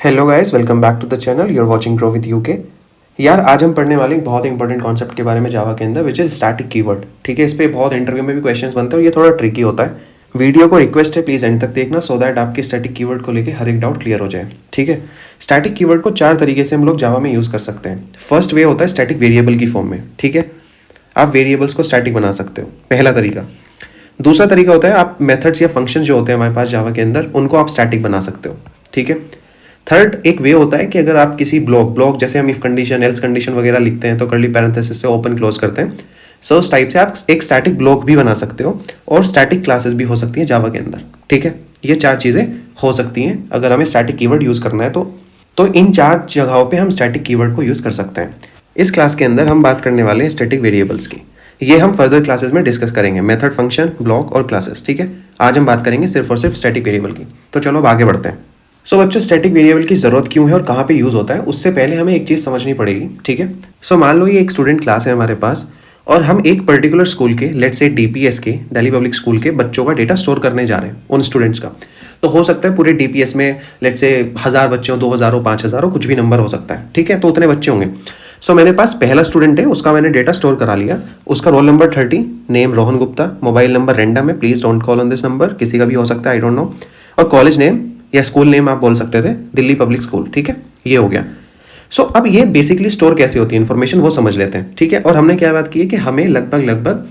Hello guys, welcome back to the channel. You are watching Grow with UK. यार, आज हम पढ़ने वाले एक बहुत इंपॉर्टेंट कॉन्सेप्ट के बारे में जावा के अंदर, विच इज़ स्टैटिक कीवर्ड। ठीक है, इस पे बहुत इंटरव्यू में भी क्वेश्चंस बनते हैं और ये थोड़ा ट्रिकी होता है। वीडियो को रिक्वेस्ट है प्लीज़ एंड तक देखना, सो दैट आपके स्टैटिक कीवर्ड को लेकर हर एक डाउट क्लियर हो जाए। ठीक है, स्टैटिक कीवर्ड को 4 तरीके से हम लोग जावा में यूज़ कर सकते हैं। फर्स्ट वे होता है स्टैटिक वेरिएबल की फॉर्म में। ठीक है, आप वेरिएबल्स को स्टैटिक बना सकते हो, पहला तरीका। दूसरा तरीका होता है आप मेथड्स या फंक्शन जो होते हैं हमारे पास जावा के अंदर, उनको आप स्टैटिक बना सकते हो। ठीक है, थर्ड एक वे होता है कि अगर आप किसी ब्लॉक जैसे हम इफ कंडीशन, एल्स कंडीशन वगैरह लिखते हैं तो कर्ली पैरेंथेसिस से ओपन क्लोज करते हैं। सो उस टाइप से आप एक स्टैटिक ब्लॉक भी बना सकते हो और स्टैटिक क्लासेस भी हो सकती हैं जावा के अंदर। ठीक है, ये 4 चीज़ें हो सकती हैं अगर हमें स्टैटिक कीवर्ड यूज़ करना है तो इन 4 जगहों पे हम स्टैटिक कीवर्ड को यूज़ कर सकते हैं। इस क्लास के अंदर हम बात करने वाले हैं स्टैटिक वेरिएबल्स की। ये हम फर्दर क्लासेस में डिस्कस करेंगे, मेथड, फंक्शन, ब्लॉक और क्लासेस। ठीक है, आज हम बात करेंगे सिर्फ और सिर्फ स्टैटिक वेरिएबल की। तो चलो अब आगे बढ़ते हैं। सो बच्चों, स्टैटिक वेरिएबल की ज़रूरत क्यों है और कहाँ पे यूज़ होता है, उससे पहले हमें एक चीज़ समझनी पड़ेगी। ठीक है, सो मान लो ये एक स्टूडेंट क्लास है हमारे पास और हम एक पर्टिकुलर स्कूल के, लेट्स से डीपीएस के, दिल्ली पब्लिक स्कूल के बच्चों का डेटा स्टोर करने जा रहे हैं, उन स्टूडेंट्स का। तो हो सकता है पूरे डीपीएस में लेट्स से 1000 बच्चे हो, 2000 हो, 5000 हो, कुछ भी नंबर हो सकता है। ठीक है, तो उतने बच्चे होंगे। सो मेरे पास पहला स्टूडेंट है, उसका मैंने डेटा स्टोर करा लिया। उसका roll number 30, name Rohan Gupta, mobile number random है, please don't call on this number, किसी का भी हो सकता है, आई डोंट नो। और कॉलेज नेम या स्कूल नेम आप बोल सकते थे, दिल्ली पब्लिक स्कूल। ठीक है, ये हो गया। सो अब ये बेसिकली स्टोर कैसे होती है इन्फॉर्मेशन, वो समझ लेते हैं। ठीक है, और हमने क्या बात की है कि हमें लगभग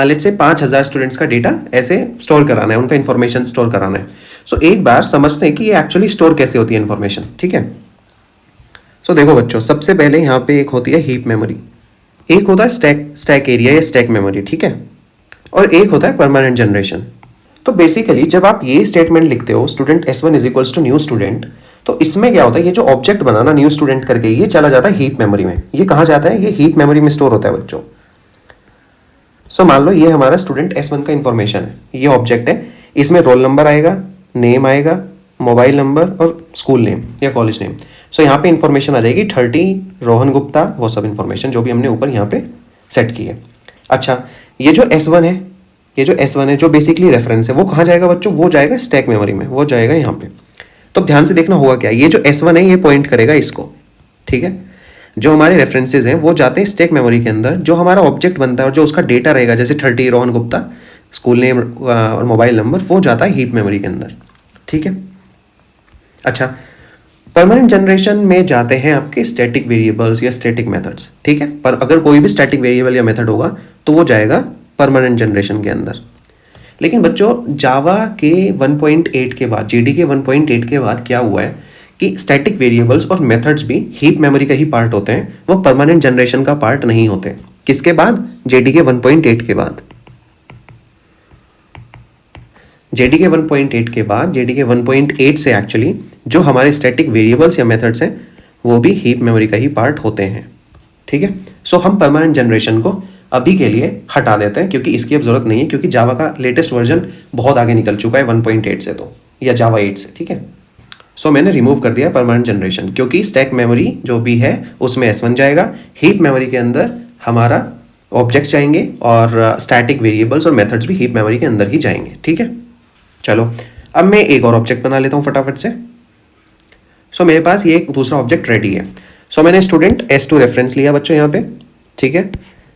लेट्स से 5000 स्टूडेंट्स का डेटा ऐसे स्टोर कराना है, उनका इन्फॉर्मेशन स्टोर कराना है। सो एक बार समझते हैं कि ये एक्चुअली स्टोर कैसे होती है इन्फॉर्मेशन। ठीक है, सो देखो बच्चों, सबसे पहले यहाँ पे एक होती है हीप मेमोरी, एक होता है स्टैक एरिया या स्टैक मेमोरी। ठीक है, और एक होता है परमानेंट जनरेशन। तो बेसिकली जब आप ये स्टेटमेंट लिखते हो student S1 is equals to new student, तो इसमें क्या होता है, ये जो ऑब्जेक्ट बना ना न्यू स्टूडेंट करके, ये चला जाता है हीप मेमोरी में। ये कहाँ जाता है, ये हीप मेमोरी में स्टोर होता है बच्चों। सो मान लो ये हमारा स्टूडेंट S1 का इंफॉर्मेशन है, ये ऑब्जेक्ट है। इसमें रोल नंबर आएगा, नेम आएगा, मोबाइल नंबर और स्कूल नेम या कॉलेज नेम। सो यहाँ पे इंफॉर्मेशन आ जाएगी 30, रोहन गुप्ता, वो सब इंफॉर्मेशन जो भी हमने ऊपर यहाँ पे सेट की है। अच्छा, ये जो S1 है, जो बेसिकली रेफरेंस है, वो कहाँ जाएगा बच्चों, वो जाएगा स्टैक मेमोरी में, वो जाएगा यहाँ पे। तो ध्यान से देखना होगा क्या, ये जो S1 है ये पॉइंट करेगा इसको। ठीक है, जो हमारे रेफरेंसेज हैं वो जाते हैं स्टैक मेमोरी के अंदर। जो हमारा ऑब्जेक्ट बनता है और जो उसका डेटा रहेगा, जैसे 30 रोहन गुप्ता, स्कूल नेम और मोबाइल नंबर, वो जाता है हीप मेमोरी के अंदर। ठीक है, अच्छा, परमानेंट जनरेशन में जाते हैं आपके स्टैटिक वेरिएबल्स या स्टैटिक मेथड्स। ठीक है, पर अगर कोई भी स्टैटिक वेरिएबल या मेथड होगा तो वो जाएगा परमानेंट जनरेशन के अंदर। लेकिन बच्चों, जावा के 1.8 के बाद, जेडीके 1.8 के बाद क्या हुआ है कि स्टैटिक वेरिएबल्स और मेथड्स भी हीप मेमोरी का ही पार्ट होते हैं, वो परमानेंट जनरेशन का पार्ट नहीं होते। किसके बाद, जेडीके 1.8 के बाद। जेडीके 1.8 के बाद, जेडीके 1.8 से एक्चुअली जो हमारे स्टैटिक वेरिएबल्स या मेथड्स हैं वो भी हीप मेमोरी का ही पार्ट होते हैं। ठीक है, सो हम परमानेंट जनरेशन को अभी के लिए हटा देते हैं क्योंकि इसकी अब जरूरत नहीं है, क्योंकि जावा का लेटेस्ट वर्जन बहुत आगे निकल चुका है 1.8 से, तो या जावा 8 से। ठीक है, सो मैंने रिमूव कर दिया परमानेंट जनरेशन, क्योंकि स्टैक मेमोरी जो भी है उसमें S1 जाएगा, हीप मेमोरी के अंदर हमारा ऑब्जेक्ट्स जाएंगे और स्टैटिक वेरिएबल्स और मेथड्स भी हीप मेमोरी के अंदर ही जाएंगे। ठीक है, चलो अब मैं एक और ऑब्जेक्ट बना लेता हूँ फटाफट से। सो मेरे पास ये एक दूसरा ऑब्जेक्ट रेडी है। सो मैंने स्टूडेंट S2 रेफरेंस लिया बच्चों यहाँ पे। ठीक है,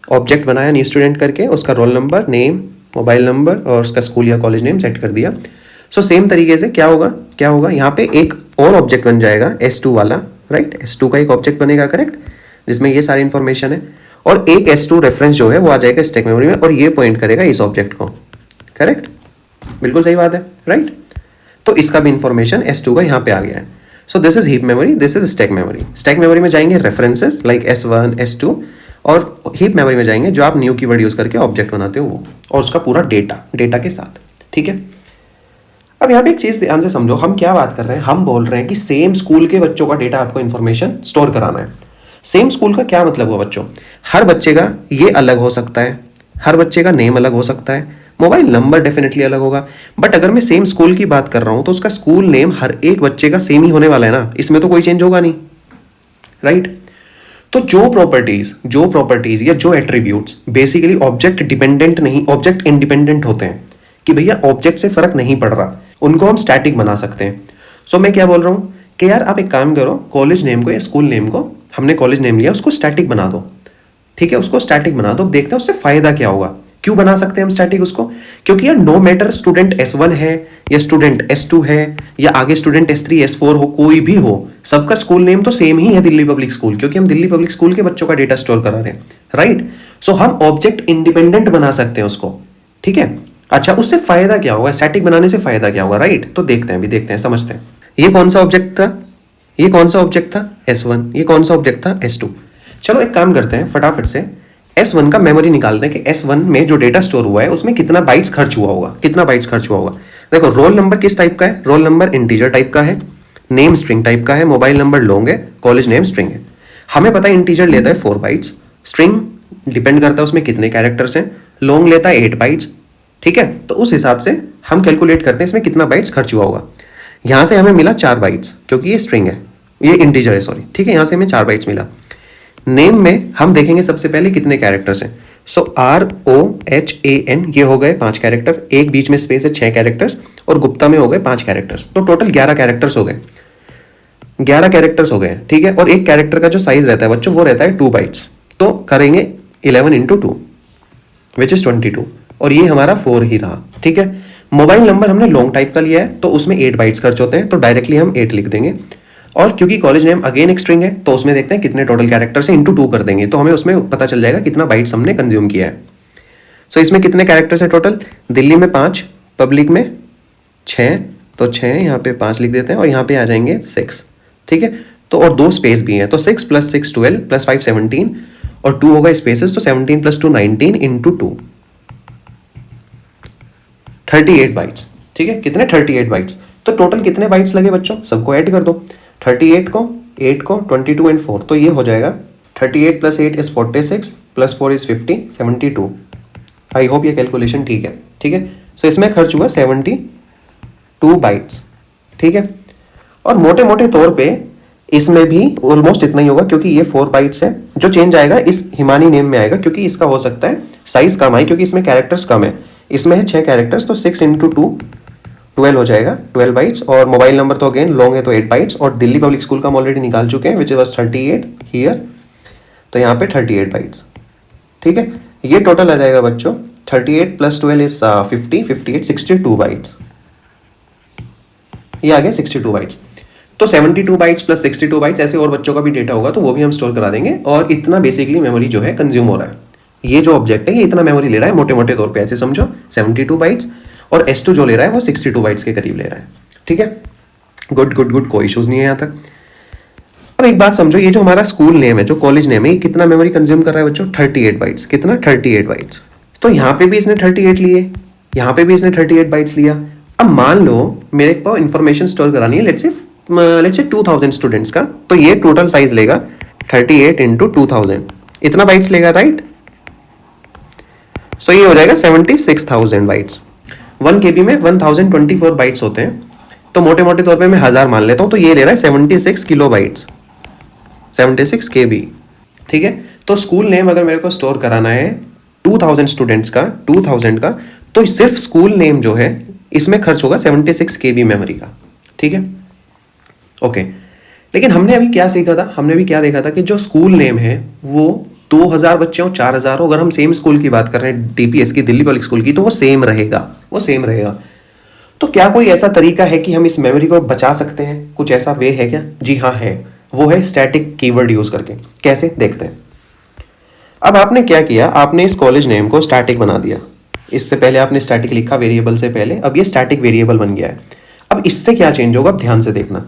ऑब्जेक्ट बनाया न्यू स्टूडेंट करके, उसका roll number, name, mobile number और उसका स्कूल या कॉलेज नेम सेट कर दिया। सो सेम तरीके से क्या होगा यहाँ पे एक और ऑब्जेक्ट बन जाएगा S2 वाला, राइट। S2 का एक ऑब्जेक्ट बनेगा, करेक्ट, जिसमें ये सारी इंफॉर्मेशन है। और एक S2 रेफरेंस जो है वो आ जाएगा स्टैक मेमोरी में और ये पॉइंट करेगा इस ऑब्जेक्ट को, करेक्ट, बिल्कुल सही बात है, राइट। तो इसका भी इंफॉर्मेशन S2 का यहाँ पे आ गया है। So this is heap memory, this is stack memory. Stack memory में जाएंगे रेफरेंसेस लाइक S1, S2, और हीप मेमोरी में जाएंगे जो आप न्यू कीवर्ड यूज करके ऑब्जेक्ट बनाते हो वो, और उसका पूरा डेटा के साथ। ठीक है, अब यहाँ पे एक चीज ध्यान से समझो, हम क्या बात कर रहे हैं, हम बोल रहे हैं कि सेम स्कूल के बच्चों का डेटा आपको इन्फॉर्मेशन स्टोर कराना है। सेम स्कूल का क्या मतलब हुआ बच्चों, हर बच्चे का ये अलग हो सकता है, हर बच्चे का नेम अलग हो सकता है, मोबाइल नंबर डेफिनेटली अलग होगा। बट अगर मैं सेम स्कूल की बात कर रहा हूं तो उसका स्कूल नेम हर एक बच्चे का सेम ही होने वाला है ना, इसमें तो कोई चेंज होगा नहीं, राइट। तो जो प्रॉपर्टीज या जो एट्रीब्यूट्स बेसिकली ऑब्जेक्ट डिपेंडेंट नहीं, ऑब्जेक्ट इंडिपेंडेंट होते हैं, कि भैया ऑब्जेक्ट से फर्क नहीं पड़ रहा, उनको हम स्टैटिक बना सकते हैं। सो मैं क्या बोल रहा हूं कि यार आप एक काम करो, कॉलेज नेम को या स्कूल नेम को, हमने कॉलेज नेम लिया, उसको स्टैटिक बना दो। ठीक है, उसको स्टैटिक बना दो, देखते हैं उससे फायदा क्या होगा। क्यों बना सकते हैं हम स्टैटिक उसको? क्योंकि यार नो मैटर स्टूडेंट S1 है या स्टूडेंट S2 है या आगे स्टूडेंट S3 S4 हो, कोई भी हो, सबका स्कूल नेम तो सेम ही है, दिल्ली पब्लिक स्कूल, क्योंकि हम दिल्ली पब्लिक स्कूल के बच्चों का डेटा स्टोर करा रहे हैं, राइट। सो हम ऑब्जेक्ट इंडिपेंडेंट बना सकते हैं उसको। ठीक है, अच्छा उससे फायदा क्या होगा, स्टैटिक बनाने से फायदा क्या होगा, राइट। तो देखते हैं, अभी देखते हैं, समझते हैं। ये कौन सा ऑब्जेक्ट था, ये कौन सा ऑब्जेक्ट था S1, ये कौन सा ऑब्जेक्ट था S2। चलो एक काम करते हैं, फटाफट से S1 का मेमोरी निकालते हैं कि S1 में जो डेटा स्टोर हुआ है उसमें कितना बाइट्स खर्च हुआ होगा, कितना बाइट्स खर्च हुआ होगा। देखो रोल नंबर किस टाइप का है, रोल नंबर इंटीजर टाइप का है, नेम स्ट्रिंग टाइप का है, मोबाइल नंबर लॉन्ग है, कॉलेज नेम स्ट्रिंग है। हमें पता है इंटीजर लेता है 4 बाइट्स, स्ट्रिंग डिपेंड करता है उसमें कितने कैरेक्टर्स हैं, लॉन्ग लेता है 8 बाइट्स। ठीक है, तो उस हिसाब से हम कैलकुलेट करते हैं इसमें कितना बाइट्स खर्च हुआ होगा। यहां से हमें मिला 4 बाइट्स, क्योंकि ये स्ट्रिंग है, ये इंटीजर है, सॉरी। ठीक है, यहां से हमें 4 बाइट्स मिला। नेम में हम देखेंगे सबसे पहले कितने कैरेक्टर्स हैं। सो ROHAN ये हो गए 5 कैरेक्टर, एक बीच में स्पेस है 6 कैरेक्टर्स, और गुप्ता में हो गए 5 कैरेक्टर्स, तो टोटल 11 कैरेक्टर्स हो गए, 11 कैरेक्टर्स हो गए। ठीक है, और एक कैरेक्टर का जो साइज रहता है बच्चों वो रहता है 2 बाइट्स, तो करेंगे 11 इंटू 2 विच इज 22, और ये हमारा 4 ही रहा। ठीक है, मोबाइल नंबर हमने लॉन्ग टाइप का लिया है तो उसमें 8 बाइट्स खर्च होते हैं, तो डायरेक्टली हम 8 लिख देंगे। और क्योंकि कॉलेज नेम अगेन एक स्ट्रिंग है तो उसमें देखते हैं कितने टोटल कैरेक्टर्स हैं, इंटू 2 कर देंगे, तो हमें उसमें पता चल जाएगा कितना बाइट्स हमने कंज्यूम किया है। सो इसमें कितने कैरेक्टर्स है टोटल, दिल्ली में 5, पब्लिक में 6, तो 6 यहाँ पे 5 लिख देते हैं, और यहाँ पे आ जाएंगे 6। ठीक है, तो और 2 स्पेस भी हैं, तो 6 + 6 12 + 5 17, और 2 होगा स्पेसेस, तो 17 + 2 19 इंटू 2 38 बाइट्स। ठीक है, कितने 38 बाइट्स, तो टोटल कितने बाइट्स लगे बच्चों, सबको ऐड कर दो, 38 को 8 को 22 एंड 4, तो ये हो जाएगा 38 + 8 इज 46 + 4 इज 50 72। आई होप ये कैलकुलेशन ठीक है। ठीक है, सो इसमें खर्च हुआ 72 बाइट्स। ठीक है, और मोटे मोटे तौर पे इसमें भी ऑलमोस्ट इतना ही होगा, क्योंकि ये 4 बाइट्स है, जो चेंज आएगा इस हिमानी नेम में आएगा, क्योंकि इसका हो सकता है साइज कम आए, क्योंकि इसमें कैरेक्टर्स कम है, इसमें है 6 कैरेक्टर्स, तो 6 इंटू 2 12 हो जाएगा, 12 बाइट्स, और मोबाइल नंबर तो अगेन लॉन्ग है तो 8 बाइट्स, और दिल्ली पब्लिक स्कूल का हम ऑलरेडी निकाल चुके हैं विच वॉज 38 हियर, तो यहाँ पे 38 बाइट्स। ठीक है, ये टोटल आ जाएगा बच्चों 38 + 12 इज 50 58 62 बाइट्स, ये आ गया 62 बाइट्स। तो 72 बाइट्स + 62 बाइट्स, ऐसे और बच्चों का भी डेटा होगा तो वो भी हम स्टोर करा देंगे, और इतना बेसिकली मेमोरी जो है कंज्यूम हो रहा है। ये जो ऑब्जेक्ट है ये इतना मेमोरी ले रहा है मोटे मोटे तौर पे, ऐसे समझो 72 बाइट्स, और S2 जो ले रहा है वो 62 बाइट्स के करीब ले रहा है। ठीक है, गुड गुड गुड, कोई इशूज नहीं है यहाँ तक। अब एक बात समझो, ये जो हमारा स्कूल नेम है, जो कॉलेज नेम है, ये कितना मेमोरी कंज्यूम कर रहा है बच्चों, 38 बाइट्स। कितना, 38 बाइट्स। तो यहाँ पे भी इसने 38 लिए, यहाँ पे भी इसने 38 बाइट्स लिया। अब मान लो मेरे को इन्फॉर्मेशन स्टोर करानी है लेट्स से 2000 स्टूडेंट्स का, तो ये टोटल साइज लेगा 38 इंटू 2000, इतना बाइट्स लेगा, राइट। सो ये हो जाएगा 76,000 बाइट्स। 1 KB में 1024 बाइट्स होते हैं, तो मोटे मोटे तौर पे मैं 1000 मान लेता हूं, तो ये ले रहा है 76 किलो बाइट्स, 76 KB। ठीक है, तो स्कूल नेम अगर मेरे को स्टोर कराना है 2000 स्टूडेंट्स का, 2000 का, तो सिर्फ स्कूल नेम जो है इसमें खर्च होगा 76 KB मेमोरी का। ठीक है, ओके। लेकिन हमने अभी क्या सीखा था, हमने भी क्या देखा था कि जो स्कूल नेम है वो 2000 बच्चे हो 4000 हो, अगर हम सेम स्कूल की बात कर रहे हैं DPS की, दिल्ली पब्लिक स्कूल की, तो वो सेम रहेगा, वो सेम रहेगा। तो क्या कोई ऐसा तरीका है कि हम इस मेमोरी को बचा सकते हैं, कुछ ऐसा वे है क्या? जी हाँ है, वो है स्टैटिक कीवर्ड यूज करके। कैसे, देखते हैं। अब आपने क्या किया, आपने इस कॉलेज नेम को स्टैटिक बना दिया। इससे पहले आपने स्टैटिक लिखा वेरिएबल से पहले, अब ये स्टैटिक वेरिएबल बन गया है। अब इससे क्या चेंज होगा, ध्यान से देखना।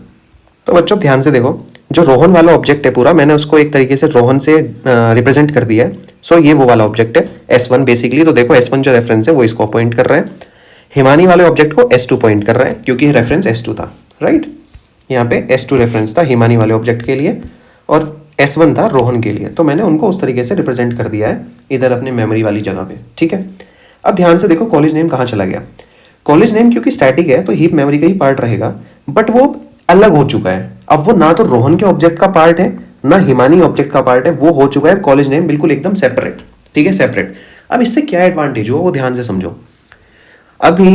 तो बच्चों ध्यान से देखो, जो रोहन वाला ऑब्जेक्ट है पूरा, मैंने उसको एक तरीके से रोहन से रिप्रेजेंट कर दिया है। सो ये वो वाला ऑब्जेक्ट है S1 बेसिकली। तो देखो S1 जो रेफरेंस है वो इसको पॉइंट कर रहा है, हिमानी वाले ऑब्जेक्ट को S2 पॉइंट कर रहा है, क्योंकि रेफरेंस S2 था, राइट। यहाँ पे S2 रेफरेंस था हिमानी वाले ऑब्जेक्ट के लिए, और S1 था रोहन के लिए। तो मैंने उनको उस तरीके से रिप्रेजेंट कर दिया है इधर अपने मेमोरी वाली जगह पे। ठीक है, अब ध्यान से देखो कॉलेज नेम कहाँ चला गया। कॉलेज नेम क्योंकि स्टैटिक है तो हीप मेमोरी का ही पार्ट रहेगा, बट वो अलग हो चुका है। अब वो ना तो रोहन के ऑब्जेक्ट का पार्ट है ना हिमानी ऑब्जेक्ट का पार्ट है, वो हो चुका है कॉलेज नेम बिल्कुल एकदम सेपरेट। ठीक है, सेपरेट। अब इससे क्या एडवांटेज हो वो ध्यान से समझो। अभी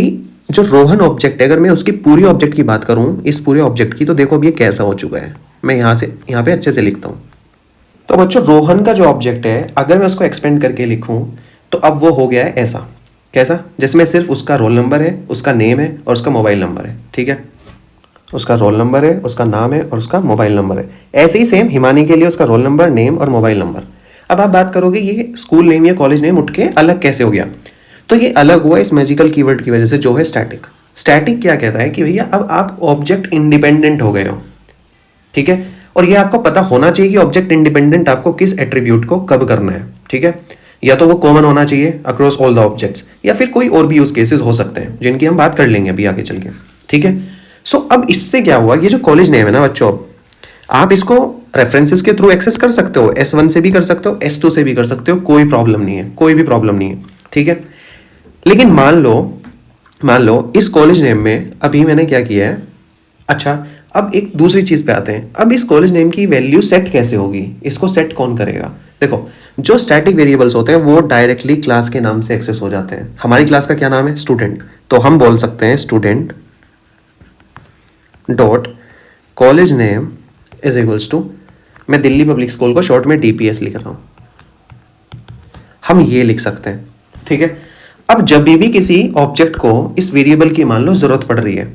जो रोहन ऑब्जेक्ट है, अगर मैं उसकी पूरी ऑब्जेक्ट की बात करूं, इस पूरे ऑब्जेक्ट की, तो देखो अब ये कैसा हो चुका है। मैं यहाँ पे अच्छे से लिखता हूँ। तो बच्चों रोहन का जो ऑब्जेक्ट है, अगर मैं उसको एक्सपेंड करके लिखूं तो अब वो हो गया है ऐसा। कैसा? जिसमें सिर्फ उसका रोल नंबर है, उसका नेम है और उसका मोबाइल नंबर है। ठीक है, उसका रोल नंबर है, उसका नाम है और उसका मोबाइल नंबर है। ऐसे ही सेम हिमानी के लिए उसका रोल नंबर, नेम और मोबाइल नंबर। अब आप बात करोगे ये स्कूल नेम या कॉलेज नेम उठ के अलग कैसे हो गया? तो ये अलग हुआ इस मैजिकल कीवर्ड की वजह से, जो है स्टैटिक। स्टैटिक क्या कहता है कि भैया अब आप ऑब्जेक्ट इंडिपेंडेंट हो गए हो। ठीक है, और ये आपको पता होना चाहिए कि ऑब्जेक्ट इंडिपेंडेंट आपको किस एट्रीब्यूट को कब करना है। ठीक है, या तो वो कॉमन होना चाहिए अक्रॉस ऑल द ऑब्जेक्ट्स, या फिर कोई और भी यूज केसेस हो सकते हैं जिनकी हम बात कर लेंगे अभी आगे चल के। ठीक है, सो अब इससे क्या हुआ, ये जो कॉलेज नेम है ना बच्चों, आप इसको रेफरेंसेस के थ्रू एक्सेस कर सकते हो। S1 से भी कर सकते हो, S2 से भी कर सकते हो, कोई प्रॉब्लम नहीं है, कोई भी प्रॉब्लम नहीं है। ठीक है, लेकिन मान लो इस कॉलेज नेम में अभी मैंने क्या किया है। अच्छा, अब एक दूसरी चीज पे आते हैं। अब इस कॉलेज नेम की वैल्यू सेट कैसे होगी, इसको सेट कौन करेगा? देखो, जो स्टैटिक वेरिएबल्स होते हैं वो डायरेक्टली क्लास के नाम से एक्सेस हो जाते हैं। हमारी क्लास का क्या नाम है? स्टूडेंट। तो हम बोल सकते हैं student dot college name is equals to, मैं दिल्ली पब्लिक स्कूल को शॉर्ट में DPS लिख रहा हूं, हम ये लिख सकते हैं। ठीक है, अब जब भी किसी ऑब्जेक्ट को इस वेरिएबल की मान लो जरूरत पड़ रही है,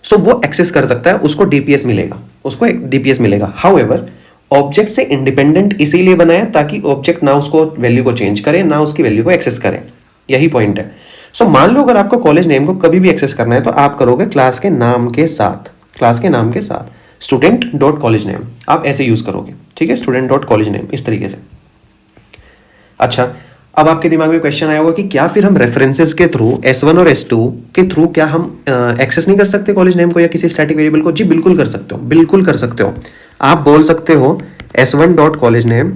सो वो एक्सेस कर सकता है, उसको DPS मिलेगा, उसको एक DPS मिलेगा। हाउएवर ऑब्जेक्ट से इंडिपेंडेंट इसीलिए बनाया ताकि ऑब्जेक्ट ना उसको वैल्यू को चेंज करे, ना उसकी वैल्यू को एक्सेस करे। यही पॉइंट है। सो मान लो अगर आपको कॉलेज नेम को कभी भी एक्सेस करना है तो आप करोगे क्लास के नाम के साथ स्टूडेंट डॉट कॉलेज नेम, आप ऐसे यूज करोगे। ठीक है, स्टूडेंट डॉट कॉलेज नेम, इस तरीके से। अच्छा, अब आपके दिमाग में क्वेश्चन आया होगा कि क्या फिर हम रेफरेंसेस के थ्रू S1 और S2 के थ्रू क्या हम एक्सेस नहीं कर सकते कॉलेज नेम को या किसी स्टैटिक वेरिएबल को? जी बिल्कुल कर सकते हो, बिल्कुल कर सकते हो। आप बोल सकते हो S1 डॉट कॉलेज नेम,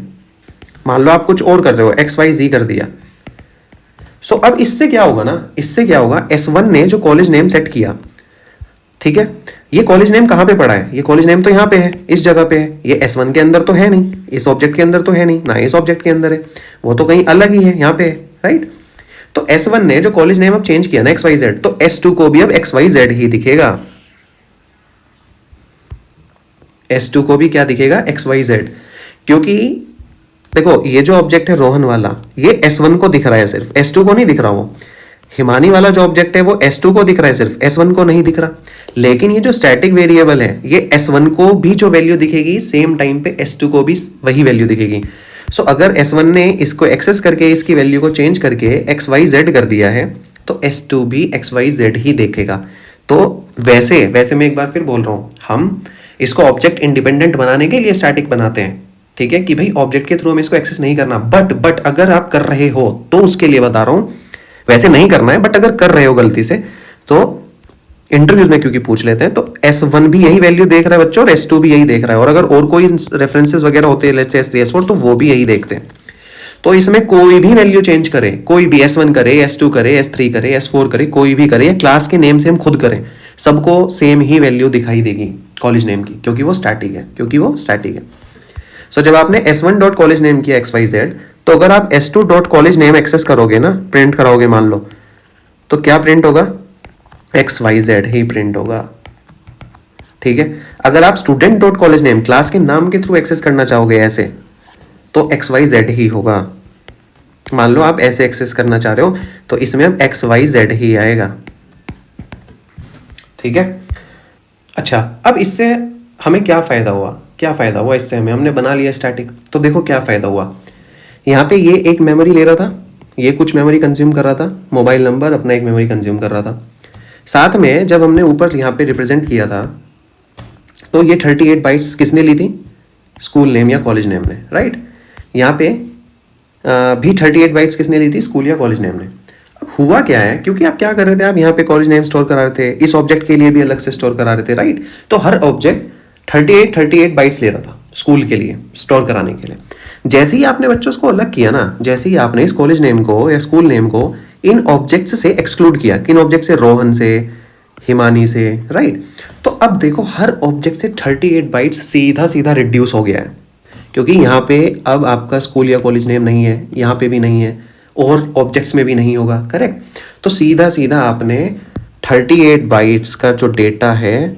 मान लो आप कुछ और कर रहे हो, XYZ कर दिया। सो अब इससे क्या होगा ना, इससे क्या होगा, S1 ने जो कॉलेज नेम सेट किया, ठीक है, ये कॉलेज नेम कहां पे पड़ा है? ये कॉलेज नेम तो यहां पे है, इस जगह पे है। ये S1 के अंदर तो है नहीं, इस ऑब्जेक्ट के अंदर तो है नहीं, ना इस ऑब्जेक्ट के अंदर है, वो तो कहीं अलग ही है, यहां पे है, राइट। तो S1 ने जो कॉलेज नेम अब चेंज किया ना XYZ, तो S2 को भी अब XYZ ही दिखेगा। S2 को भी क्या दिखेगा? XYZ। क्योंकि देखो ये जो ऑब्जेक्ट है रोहन वाला, ये S1 को दिख रहा है, सिर्फ S2 को नहीं दिख रहा। वो हिमानी वाला जो ऑब्जेक्ट है वो S2 को दिख रहा है, सिर्फ S1 को नहीं दिख रहा। लेकिन ये जो स्टैटिक वेरिएबल है, ये S1 को भी जो वैल्यू दिखेगी, सेम टाइम पे S2 को भी वही वैल्यू दिखेगी। सो अगर S1 ने इसको एक्सेस करके इसकी वैल्यू को चेंज करके XYZ कर दिया है, तो S2 भी XYZ ही देखेगा। तो वैसे मैं एक बार फिर बोल रहा हूँ, हम इसको ऑब्जेक्ट इंडिपेंडेंट बनाने के लिए स्टैटिक बनाते हैं। ठीक है, कि भाई ऑब्जेक्ट के थ्रू हमें इसको एक्सेस नहीं करना, बट अगर आप कर रहे हो तो उसके लिए बता रहा हूं, वैसे नहीं करना है, बट अगर कर रहे हो गलती से तो इंटरव्यूज में क्योंकि पूछ लेते हैं, तो S1 भी यही वैल्यू देख रहा है बच्चों, और S2 भी यही देख रहा है, और अगर और कोई रेफरेंसेस वगैरह होते हैं लेट्स से S3 S4, तो वो भी यही देखते हैं। तो इसमें कोई भी वैल्यू चेंज करे, कोई भी S1 करे, S2 करे, S3 करे, S4 करे, कोई भी करे, या क्लास के नेम से हम खुद करें, सबको सेम ही वैल्यू दिखाई देगी कॉलेज नेम की, क्योंकि वो स्टैटिक है। सो जब आपने S1 डॉट कॉलेज नेम किया XYZ, तो अगर आप S2 dot college name access करोगे ना, प्रिंट कराओगे मान लो, तो क्या प्रिंट होगा? XYZ ही प्रिंट होगा। ठीक है, अगर आप student dot college name class के नाम के थ्रू एक्सेस करना चाहोगे ऐसे, तो XYZ ही होगा। मान लो आप ऐसे एक्सेस करना चाह रहे हो, तो इसमें अब XYZ ही आएगा। ठीक है, अच्छा, अब इससे हमें क्या फायदा हुआ इससे हमने बना लिया स्टैटिक। तो देखो क्या फायदा हुआ, यहाँ पे ये एक मेमोरी ले रहा था, ये कुछ मेमोरी कंज्यूम कर रहा था, मोबाइल नंबर अपना एक मेमोरी कंज्यूम कर रहा था। साथ में जब हमने ऊपर यहाँ पे रिप्रेजेंट किया था, तो ये 38 बाइट्स किसने ली थी? स्कूल नेम या कॉलेज नेम ने, राइट। यहाँ पे भी 38 बाइट्स किसने ली थी? स्कूल या कॉलेज नेम ने। अब हुआ क्या है, क्योंकि आप क्या कर रहे थे, आप यहाँ पे कॉलेज नेम स्टोर करा रहे थे, इस ऑब्जेक्ट के लिए भी अलग से स्टोर करा रहे थे, राइट। तो हर ऑब्जेक्ट 38 बाइट्स ले रहा था स्कूल के लिए स्टोर कराने के लिए। जैसे ही आपने बच्चों को अलग किया ना, जैसे ही आपने इस कॉलेज नेम को या स्कूल नेम को इन ऑब्जेक्ट्स से एक्सक्लूड किया, किन ऑब्जेक्ट से? रोहन से, हिमानी से, राइट। तो अब देखो हर ऑब्जेक्ट से 38 बाइट्स सीधा रिड्यूस हो गया है, क्योंकि यहाँ पे अब आपका स्कूल या कॉलेज नेम नहीं है, यहाँ पे भी नहीं है, और ऑब्जेक्ट्स में भी नहीं होगा, करेक्ट। तो सीधा आपने 38 बाइट्स का जो डेटा है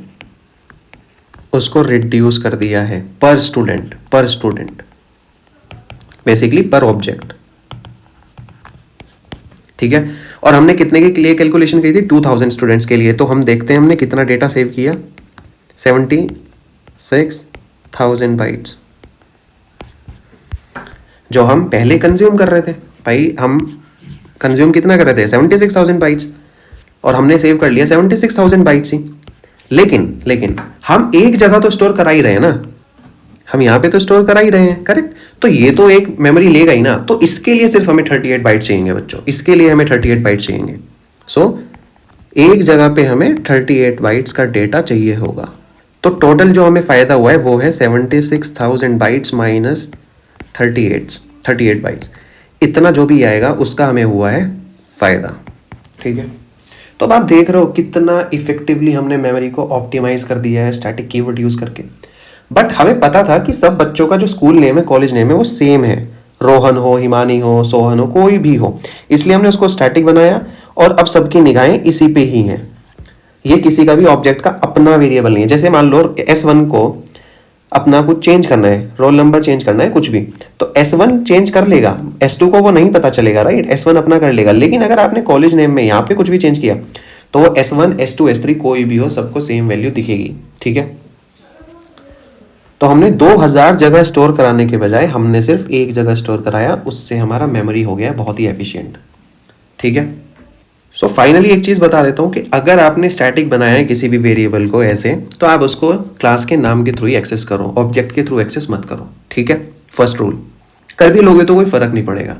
उसको रिड्यूस कर दिया है पर स्टूडेंट बेसिकली पर ऑब्जेक्ट, ठीक है। और हमने कितने के लिए कैलकुलेशन की थी? 2000 स्टूडेंट्स के लिए। तो हम देखते हैं हमने कितना डेटा सेव किया, 76,000 बाइट्स जो हम पहले कंज्यूम कर रहे थे। भाई हम कंज्यूम कितना कर रहे थे? 76,000 बाइट्स, और हमने सेव कर लिया 76,000 बाइट्स ही। लेकिन हम एक जगह तो स्टोर करा ही रहे हैं ना, हम यहाँ पे तो स्टोर करा ही रहे हैं, करेक्ट। तो ये तो एक मेमोरी लेगा ही ना, तो इसके लिए सिर्फ हमें 38 बाइट चाहिए बच्चों, इसके लिए हमें 38 बाइट चाहिए। सो एक जगह पे हमें 38 बाइट्स का डेटा चाहिए होगा। तो टोटल जो हमें फायदा हुआ है वो है 76,000 बाइट्स माइनस 38 बाइट्स, इतना जो भी आएगा उसका हमें हुआ है फायदा, ठीक है। तो अब आप देख रहे हो कितना इफेक्टिवली हमने मेमोरी को ऑप्टिमाइज कर दिया है स्टैटिक कीवर्ड यूज करके। बट हमें पता था कि सब बच्चों का जो स्कूल नेम है, कॉलेज नेम है, वो सेम है, रोहन हो, हिमानी हो, सोहन हो, कोई भी हो, इसलिए हमने उसको स्टैटिक बनाया और अब सबकी निगाहें इसी पे ही हैं। ये किसी का भी ऑब्जेक्ट का अपना वेरिएबल नहीं है। जैसे मान लो S1 को अपना कुछ चेंज करना है, रोल नंबर चेंज करना है, कुछ भी, तो S1 चेंज कर लेगा, S2 को वो नहीं पता चलेगा, राइट। S1 अपना कर लेगा। लेकिन अगर आपने कॉलेज नेम में यहाँ पे कुछ भी चेंज किया तो वो S1, S2, S3 कोई भी हो, सबको सेम वैल्यू दिखेगी, ठीक है। तो हमने 2000 जगह स्टोर कराने के बजाय हमने सिर्फ एक जगह स्टोर कराया, उससे हमारा मेमोरी हो गया बहुत ही एफिशिएंट, ठीक है। सो फाइनली एक चीज़ बता देता हूँ कि अगर आपने स्टैटिक बनाया है किसी भी वेरिएबल को ऐसे, तो आप उसको क्लास के नाम के थ्रू ही एक्सेस करो, ऑब्जेक्ट के थ्रू एक्सेस मत करो, ठीक है। First rule. कर भी लोगे तो कोई फर्क नहीं पड़ेगा,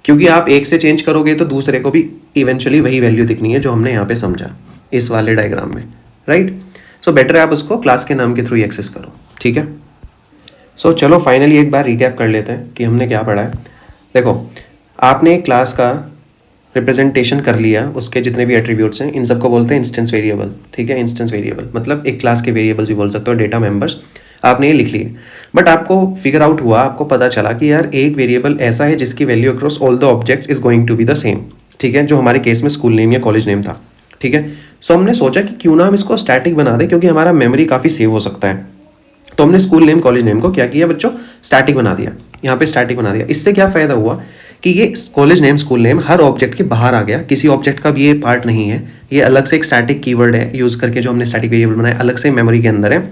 क्योंकि आप एक से चेंज करोगे तो दूसरे को भी इवेंचुअली वही वैल्यू दिखनी है जो हमने यहाँ पे समझा इस वाले डायग्राम में, राइट। सो बेटर है आप उसको क्लास के नाम के थ्रू ही एक्सेस करो, ठीक है। सो चलो फाइनली एक बार रिकैप कर लेते हैं कि हमने क्या पढ़ा है। देखो, आपने एक क्लास का रिप्रेजेंटेशन कर लिया, उसके जितने भी एट्रीब्यूट्स हैं इन सबको बोलते हैं इंस्टेंस वेरिएबल, ठीक है। इंस्टेंस वेरिएबल मतलब एक क्लास के वेरिएबल्स भी बोल सकते हो, डेटा मेंबर्स। आपने ये लिख लिए, बट आपको फिगर आउट हुआ, आपको पता चला कि यार एक वेरिएबल ऐसा है जिसकी value across all the objects is going to be the same, ठीक है, जो हमारे केस में स्कूल नेम या कॉलेज नेम था, ठीक है। सो हमने सोचा कि क्यों ना हम इसको स्टैटिक बना दें, क्योंकि हमारा मेमोरी काफ़ी सेव हो सकता है। तो हमने स्कूल नेम कॉलेज नेम को क्या किया बच्चों? स्टैटिक बना दिया, यहाँ पे स्टैटिक बना दिया। इससे क्या फ़ायदा हुआ कि ये कॉलेज नेम, स्कूल नेम हर ऑब्जेक्ट के बाहर आ गया, किसी ऑब्जेक्ट का भी ये पार्ट नहीं है, ये अलग से एक स्टैटिक कीवर्ड है यूज़ करके जो हमने स्टैटिक वेरिएबल बनाया, अलग से मेमोरी के अंदर है।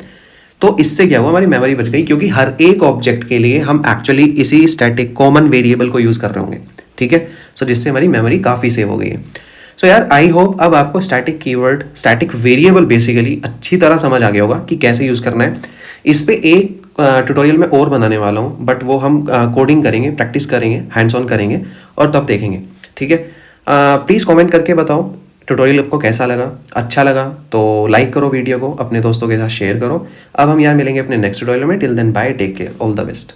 तो इससे क्या हुआ, हमारी मेमोरी बच गई, क्योंकि हर एक ऑब्जेक्ट के लिए हम एक्चुअली इसी स्टैटिक कॉमन वेरिएबल को यूज़ कर रहे होंगे, ठीक है। सो जिससे हमारी मेमोरी काफ़ी सेव हो गई है। सो यार आई होप अब आपको static keyword, static variable basically अच्छी तरह समझ आ गया होगा कि कैसे यूज़ करना है। इस पे एक ट्यूटोरियल में और बनाने वाला हूँ, बट वो हम कोडिंग करेंगे, प्रैक्टिस करेंगे, हैंड्स ऑन करेंगे और तब देखेंगे, ठीक है। प्लीज़ कमेंट करके बताओ ट्यूटोरियल आपको कैसा लगा। अच्छा लगा तो लाइक करो वीडियो को, अपने दोस्तों के साथ शेयर करो। अब हम यार मिलेंगे अपने नेक्स्ट ट्यूटोरियल में। Till then bye, take care, all the best.